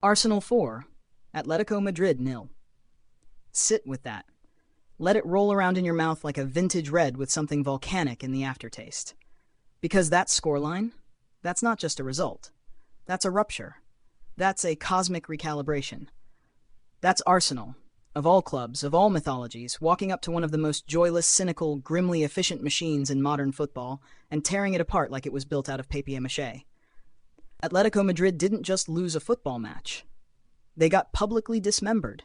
Arsenal 4, Atletico Madrid 0. Sit with that. Let it roll around in your mouth like a vintage red with something volcanic in the aftertaste. Because that scoreline, that's not just a result. That's a rupture. That's a cosmic recalibration. That's Arsenal, of all clubs, of all mythologies, walking up to one of the most joyless, cynical, grimly efficient machines in modern football and tearing it apart like it was built out of papier-mâché. Atletico Madrid didn't just lose a football match. They got publicly dismembered.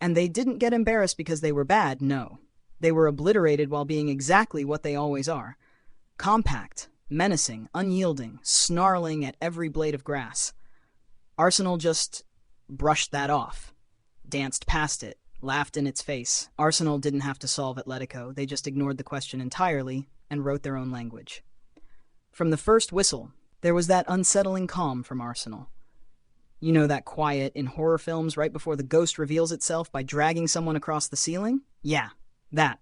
And they didn't get embarrassed because they were bad, no. They were obliterated while being exactly what they always are. Compact, menacing, unyielding, snarling at every blade of grass. Arsenal just brushed that off, danced past it, laughed in its face. Arsenal didn't have to solve Atletico. They just ignored the question entirely and wrote their own language. From the first whistle, there was that unsettling calm from Arsenal. You know that quiet in horror films right before the ghost reveals itself by dragging someone across the ceiling? Yeah, that.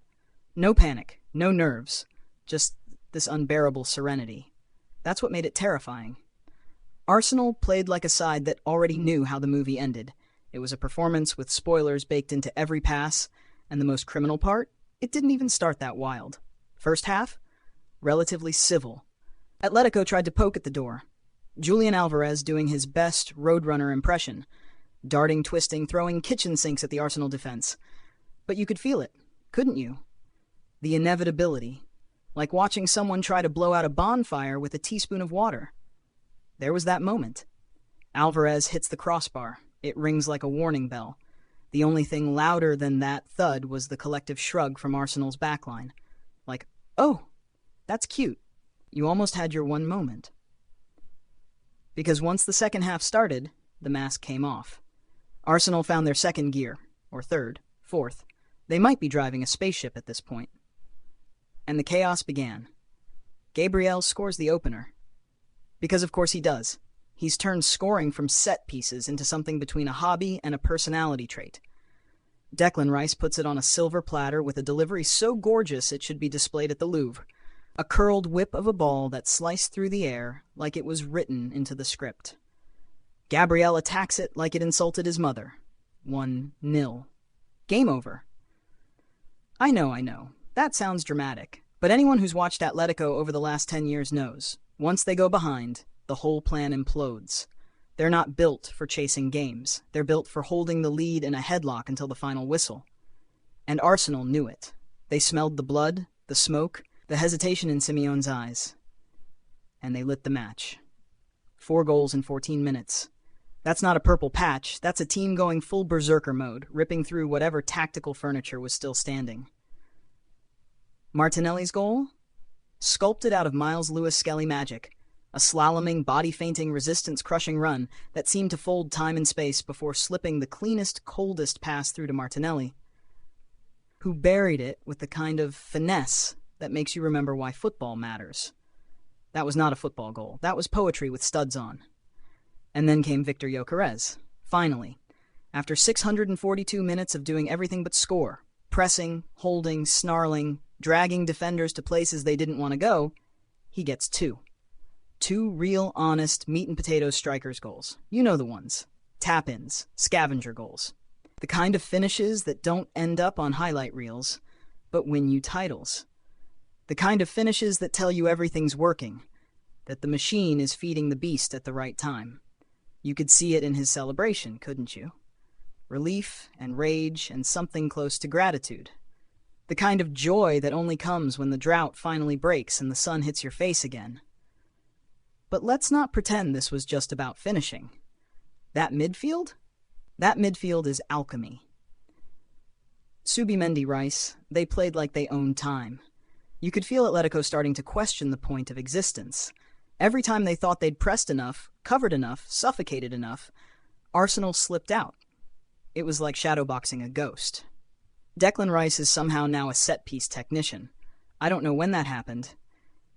No panic, no nerves, just this unbearable serenity. That's what made it terrifying. Arsenal played like a side that already knew how the movie ended. It was a performance with spoilers baked into every pass, and the most criminal part, it didn't even start that wild. First half, relatively civil. Atletico tried to poke at the door. Julian Alvarez doing his best Roadrunner impression, darting, twisting, throwing kitchen sinks at the Arsenal defense. But you could feel it, couldn't you? The inevitability, like watching someone try to blow out a bonfire with a teaspoon of water. There was that moment. Alvarez hits the crossbar. It rings like a warning bell. The only thing louder than that thud was the collective shrug from Arsenal's backline. Like, oh, that's cute. You almost had your one moment. Because once the second half started, the mask came off. Arsenal found their second gear, or third, fourth. They might be driving a spaceship at this point. And the chaos began. Gabriel scores the opener. Because of course he does. He's turned scoring from set pieces into something between a hobby and a personality trait. Declan Rice puts it on a silver platter with a delivery so gorgeous it should be displayed at the Louvre. A curled whip of a ball that sliced through the air like it was written into the script. Gabriel attacks it like it insulted his mother. 1-0. Game over. I know. That sounds dramatic. But anyone who's watched Atletico over the last 10 years knows, once they go behind, the whole plan implodes. They're not built for chasing games. They're built for holding the lead in a headlock until the final whistle. And Arsenal knew it. They smelled the blood, the smoke, the hesitation in Simeone's eyes. And they lit the match. 4 goals in 14 minutes. That's not a purple patch. That's a team going full berserker mode, ripping through whatever tactical furniture was still standing. Martinelli's goal? Sculpted out of Miles Lewis Skelly magic. A slaloming, body-fainting, resistance-crushing run that seemed to fold time and space before slipping the cleanest, coldest pass through to Martinelli, who buried it with the kind of finesse that makes you remember why football matters. That was not a football goal. That was poetry with studs on. And then came Victor Gyökeres. Finally, after 642 minutes of doing everything but score, pressing, holding, snarling, dragging defenders to places they didn't want to go, he gets 2. 2 real, honest, meat-and-potatoes strikers' goals. You know the ones. Tap-ins, scavenger goals. The kind of finishes that don't end up on highlight reels, but win you titles. The kind of finishes that tell you everything's working, that the machine is feeding the beast at the right time. You could see it in his celebration, couldn't you? Relief and rage and something close to gratitude. The kind of joy that only comes when the drought finally breaks and the sun hits your face again. But let's not pretend this was just about finishing. That midfield? That midfield is alchemy. Subimendi Rice, they played like they owned time. You could feel Atletico starting to question the point of existence. Every time they thought they'd pressed enough, covered enough, suffocated enough, Arsenal slipped out. It was like shadowboxing a ghost. Declan Rice is somehow now a set-piece technician. I don't know when that happened.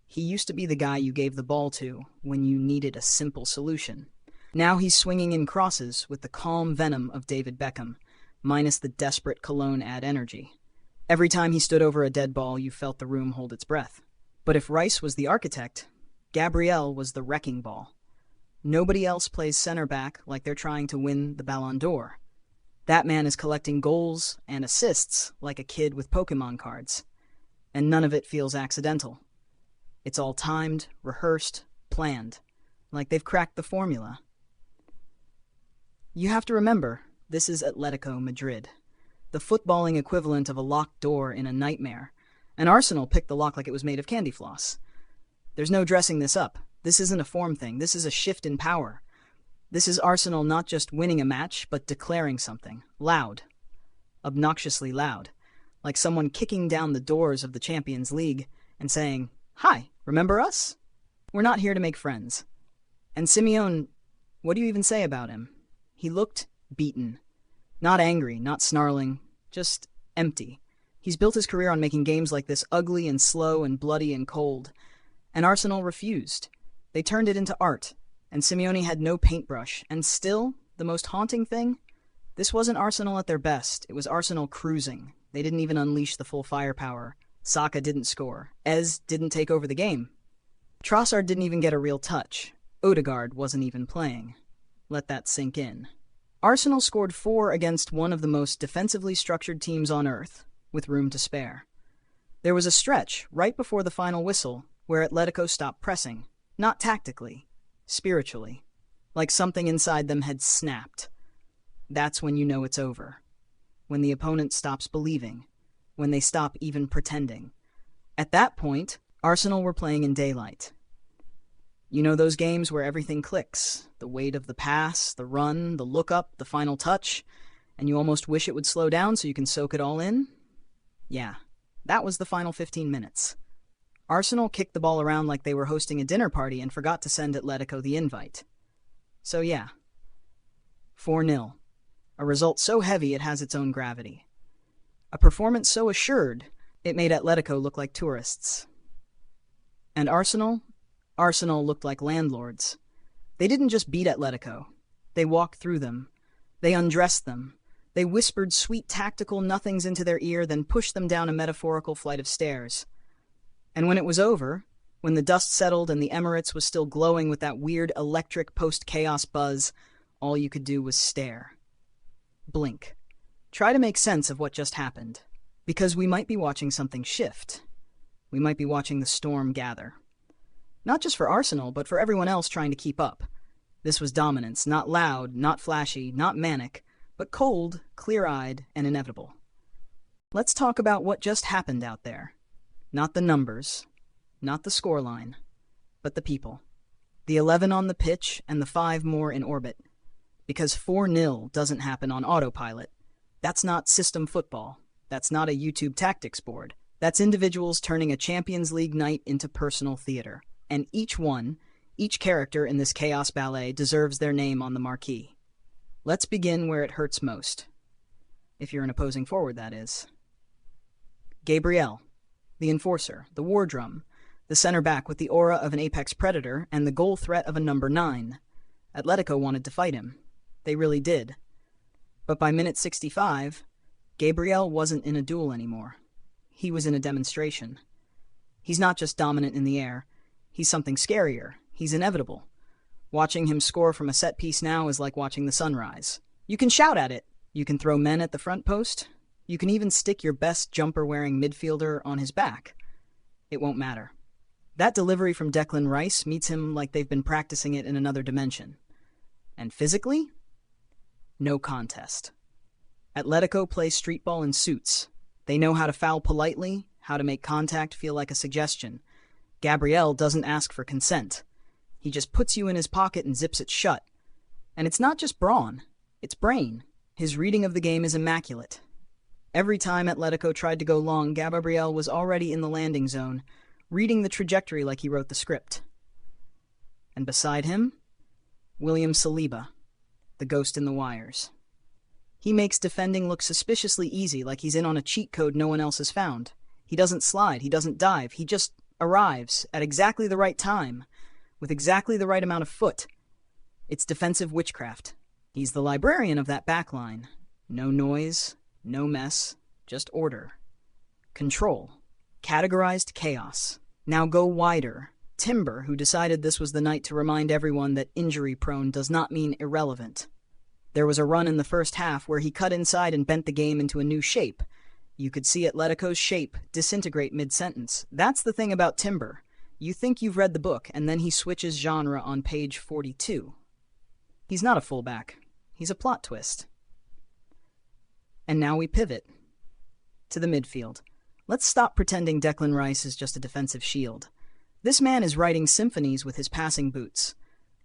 He used to be the guy you gave the ball to when you needed a simple solution. Now he's swinging in crosses with the calm venom of David Beckham, minus the desperate Cologne ad energy. Every time he stood over a dead ball, you felt the room hold its breath. But if Rice was the architect, Gabriel was the wrecking ball. Nobody else plays center back like they're trying to win the Ballon d'Or. That man is collecting goals and assists like a kid with Pokemon cards. And none of it feels accidental. It's all timed, rehearsed, planned, like they've cracked the formula. You have to remember, this is Atletico Madrid, the footballing equivalent of a locked door in a nightmare, and Arsenal picked the lock like it was made of candy floss. There's no dressing this up. This isn't a form thing. This is a shift in power. This is Arsenal not just winning a match, but declaring something. Loud. Obnoxiously loud. Like someone kicking down the doors of the Champions League and saying, "Hi, remember us? We're not here to make friends." And Simeone, what do you even say about him? He looked beaten. Not angry, not snarling, just empty. He's built his career on making games like this ugly and slow and bloody and cold. And Arsenal refused. They turned it into art, and Simeone had no paintbrush. And still, the most haunting thing? This wasn't Arsenal at their best. It was Arsenal cruising. They didn't even unleash the full firepower. Saka didn't score. Ez didn't take over the game. Trossard didn't even get a real touch. Odegaard wasn't even playing. Let that sink in. Arsenal scored 4 against one of the most defensively structured teams on earth, with room to spare. There was a stretch, right before the final whistle, where Atletico stopped pressing. Not tactically, spiritually. Like something inside them had snapped. That's when you know it's over. When the opponent stops believing. When they stop even pretending. At that point, Arsenal were playing in daylight. You know those games where everything clicks? The weight of the pass, the run, the look-up, the final touch, and you almost wish it would slow down so you can soak it all in? Yeah, that was the final 15 minutes. Arsenal kicked the ball around like they were hosting a dinner party and forgot to send Atletico the invite. So yeah, 4-0. A result so heavy it has its own gravity. A performance so assured, it made Atletico look like tourists. And Arsenal looked like landlords. They didn't just beat Atletico. They walked through them. They undressed them. They whispered sweet tactical nothings into their ear, then pushed them down a metaphorical flight of stairs. And when it was over, when the dust settled and the Emirates was still glowing with that weird electric post-chaos buzz, all you could do was stare. Blink. Try to make sense of what just happened. Because we might be watching something shift. We might be watching the storm gather. Not just for Arsenal, but for everyone else trying to keep up. This was dominance, not loud, not flashy, not manic, but cold, clear-eyed, and inevitable. Let's talk about what just happened out there. Not the numbers, not the scoreline, but the people. The 11 on the pitch and the 5 more in orbit. Because 4-0 doesn't happen on autopilot. That's not system football. That's not a YouTube tactics board. That's individuals turning a Champions League night into personal theater. And each character in this chaos ballet deserves their name on the marquee. Let's begin where it hurts most. If you're an opposing forward, that is. Gabriel, the enforcer, the war drum, the center back with the aura of an apex predator and the goal threat of a number 9. Atletico wanted to fight him. They really did. But by minute 65, Gabriel wasn't in a duel anymore. He was in a demonstration. He's not just dominant in the air. He's something scarier. He's inevitable. Watching him score from a set piece now is like watching the sunrise. You can shout at it. You can throw men at the front post. You can even stick your best jumper-wearing midfielder on his back. It won't matter. That delivery from Declan Rice meets him like they've been practicing it in another dimension. And physically? No contest. Atletico plays street ball in suits. They know how to foul politely, how to make contact feel like a suggestion. Gabriel doesn't ask for consent. He just puts you in his pocket and zips it shut. And it's not just brawn, it's brain. His reading of the game is immaculate. Every time Atletico tried to go long, Gabriel was already in the landing zone, reading the trajectory like he wrote the script. And beside him, William Saliba, the ghost in the wires. He makes defending look suspiciously easy, like he's in on a cheat code no one else has found. He doesn't slide, he doesn't dive, he just arrives at exactly the right time, with exactly the right amount of foot. It's defensive witchcraft. He's the librarian of that back line. No noise, no mess, just order. Control. Categorized chaos. Now go wider. Timber, who decided this was the night to remind everyone that injury-prone does not mean irrelevant. There was a run in the first half where he cut inside and bent the game into a new shape. You could see Atletico's shape disintegrate mid-sentence. That's the thing about Timber. You think you've read the book, and then he switches genre on page 42. He's not a fullback. He's a plot twist. And now we pivot to the midfield. Let's stop pretending Declan Rice is just a defensive shield. This man is writing symphonies with his passing boots.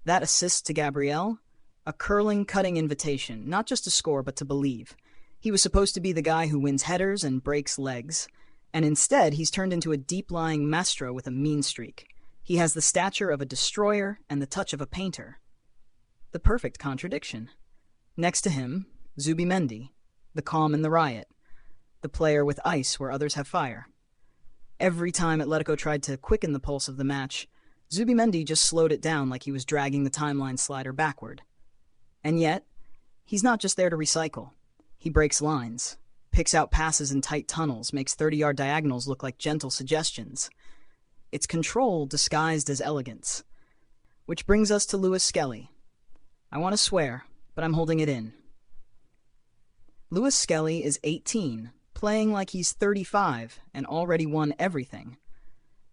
That assist to Gabriel? A curling, cutting invitation, not just to score, but to believe. He was supposed to be the guy who wins headers and breaks legs, and instead he's turned into a deep-lying maestro with a mean streak. He has the stature of a destroyer and the touch of a painter. The perfect contradiction. Next to him, Zubimendi, the calm in the riot, the player with ice where others have fire. Every time Atletico tried to quicken the pulse of the match, Zubimendi just slowed it down like he was dragging the timeline slider backward. And yet, he's not just there to recycle. He breaks lines, picks out passes in tight tunnels, makes 30-yard diagonals look like gentle suggestions. It's control disguised as elegance. Which brings us to Lewis Skelly. I want to swear, but I'm holding it in. Lewis Skelly is 18, playing like he's 35 and already won everything.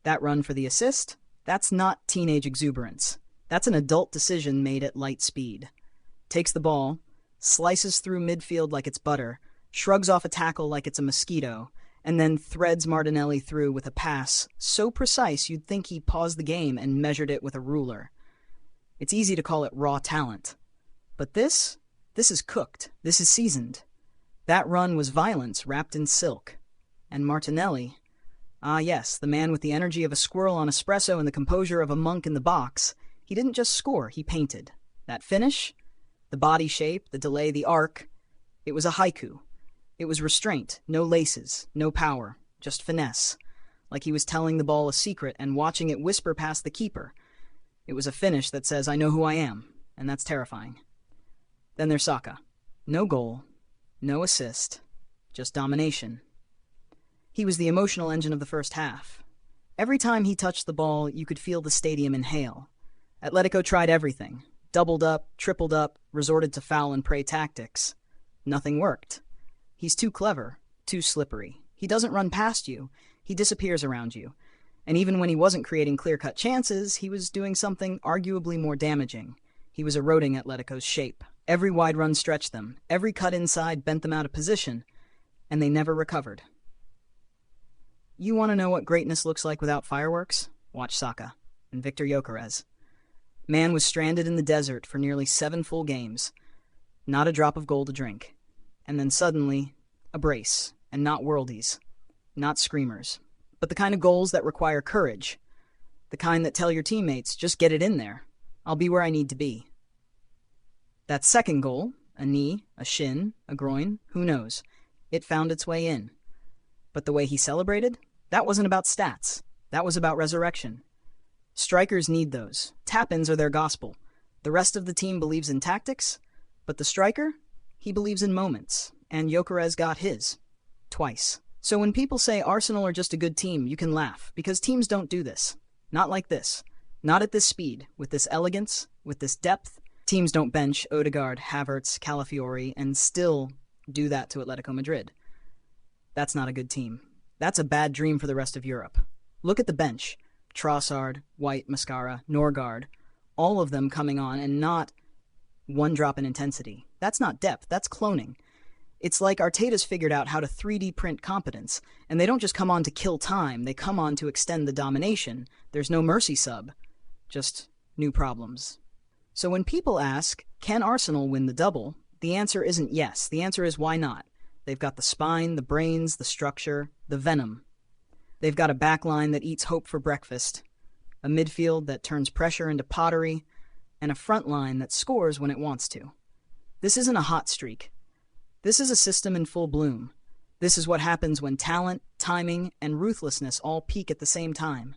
That run for the assist? That's not teenage exuberance. That's an adult decision made at light speed. Takes the ball, slices through midfield like it's butter, shrugs off a tackle like it's a mosquito, and then threads Martinelli through with a pass so precise you'd think he paused the game and measured it with a ruler. It's easy to call it raw talent. But this is cooked. This is seasoned. That run was violence wrapped in silk. And Martinelli, ah yes, the man with the energy of a squirrel on espresso and the composure of a monk in the box, he didn't just score, he painted. That finish? The body shape, the delay, the arc, it was a haiku. It was restraint, no laces, no power, just finesse, like he was telling the ball a secret and watching it whisper past the keeper. It was a finish that says, I know who I am, and that's terrifying. Then there's Saka. No goal, no assist, just domination. He was the emotional engine of the first half. Every time he touched the ball, you could feel the stadium inhale. Atletico tried everything. Doubled up, tripled up, resorted to foul and pray tactics. Nothing worked. He's too clever, too slippery. He doesn't run past you. He disappears around you. And even when he wasn't creating clear-cut chances, he was doing something arguably more damaging. He was eroding Atletico's shape. Every wide run stretched them. Every cut inside bent them out of position. And they never recovered. You want to know what greatness looks like without fireworks? Watch Saka and Victor Gyökeres. Man was stranded in the desert for nearly 7 full games. Not a drop of gold to drink. And then suddenly, a brace, and not worldies. Not screamers. But the kind of goals that require courage. The kind that tell your teammates, just get it in there. I'll be where I need to be. That second goal, a knee, a shin, a groin, who knows? It found its way in. But the way he celebrated? That wasn't about stats. That was about resurrection. Strikers need those. Tap-ins are their gospel. The rest of the team believes in tactics, but the striker, he believes in moments, and Gyökeres got his. Twice. So when people say Arsenal are just a good team, you can laugh, because teams don't do this. Not like this. Not at this speed, with this elegance, with this depth. Teams don't bench Odegaard, Havertz, Calafiori, and still do that to Atletico Madrid. That's not a good team. That's a bad dream for the rest of Europe. Look at the bench. Trossard, White, Mascara, Norgard, all of them coming on and not one drop in intensity. That's not depth, that's cloning. It's like Arteta's figured out how to 3D print competence, and they don't just come on to kill time, they come on to extend the domination. There's no mercy sub, just new problems. So when people ask, can Arsenal win the double? The answer isn't yes, the answer is why not? They've got the spine, the brains, the structure, the venom. They've got a backline that eats hope for breakfast, a midfield that turns pressure into pottery, and a front line that scores when it wants to. This isn't a hot streak. This is a system in full bloom. This is what happens when talent, timing, and ruthlessness all peak at the same time.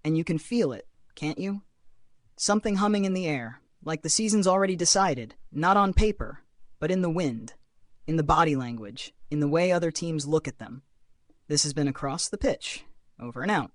And you can feel it, can't you? Something humming in the air, like the season's already decided, not on paper, but in the wind, in the body language, in the way other teams look at them. This has been Across the Pitch. Over and out.